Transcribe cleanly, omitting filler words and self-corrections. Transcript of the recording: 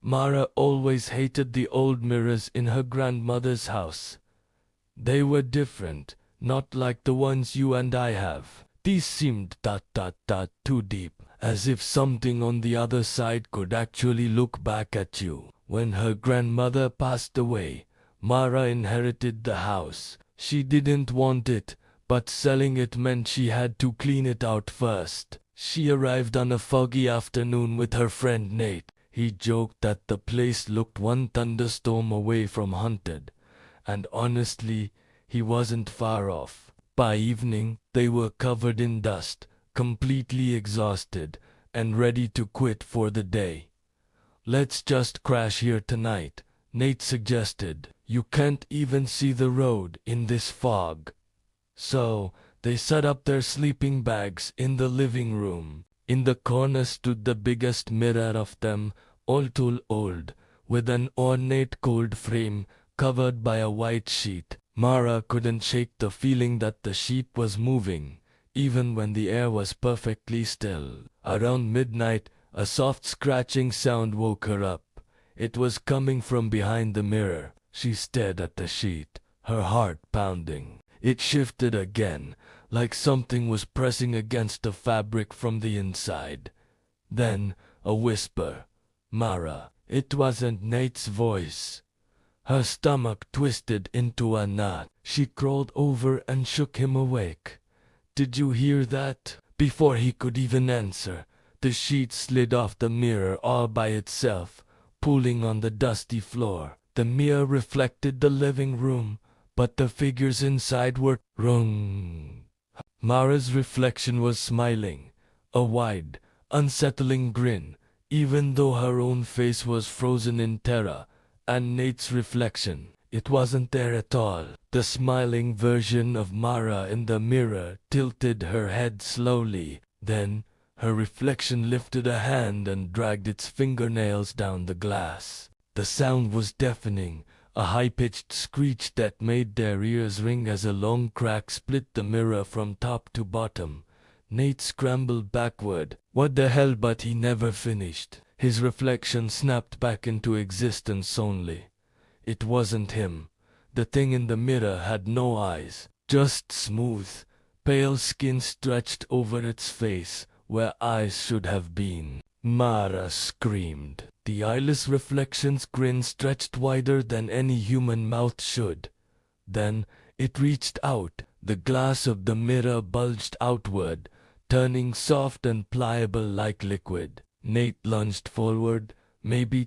Mara always hated the old mirrors in her grandmother's house. They were different, not like the ones you and I have. These seemed too deep, as if something on the other side could actually look back at you. When her grandmother passed away, Mara inherited the house. She didn't want it, but selling it meant she had to clean it out first. She arrived on a foggy afternoon with her friend Nate. He joked that the place looked one thunderstorm away from haunted, and honestly, he wasn't far off. By evening, they were covered in dust, completely exhausted, and ready to quit for the day. "Let's just crash here tonight," Nate suggested. "You can't even see the road in this fog." So, they set up their sleeping bags in the living room. In the corner stood the biggest mirror of them, all too old, with an ornate gold frame covered by a white sheet. Mara couldn't shake the feeling that the sheet was moving, even when the air was perfectly still. Around midnight, a soft scratching sound woke her up. It was coming from behind the mirror. She stared at the sheet, her heart pounding. It shifted again, like something was pressing against the fabric from the inside. Then, a whisper. "Mara." It wasn't Nate's voice. Her stomach twisted into a knot. She crawled over and shook him awake. "Did you hear that?" Before he could even answer, the sheet slid off the mirror all by itself, pulling on the dusty floor. The mirror reflected the living room, but the figures inside were wrong. Mara's reflection was smiling, a wide, unsettling grin, even though her own face was frozen in terror, and Nate's reflection, it wasn't there at all. The smiling version of Mara in the mirror tilted her head slowly. Then, her reflection lifted a hand and dragged its fingernails down the glass. The sound was deafening, a high-pitched screech that made their ears ring as a long crack split the mirror from top to bottom. Nate scrambled backward. What the hell? But he never finished. His reflection snapped back into existence only. It wasn't him. The thing in the mirror had no eyes, just smooth, pale skin stretched over its face, where eyes should have been. Mara screamed. The eyeless reflection's grin stretched wider than any human mouth should. Then it reached out. The glass of the mirror bulged outward, turning soft and pliable like liquid. Nate lunged forward, maybe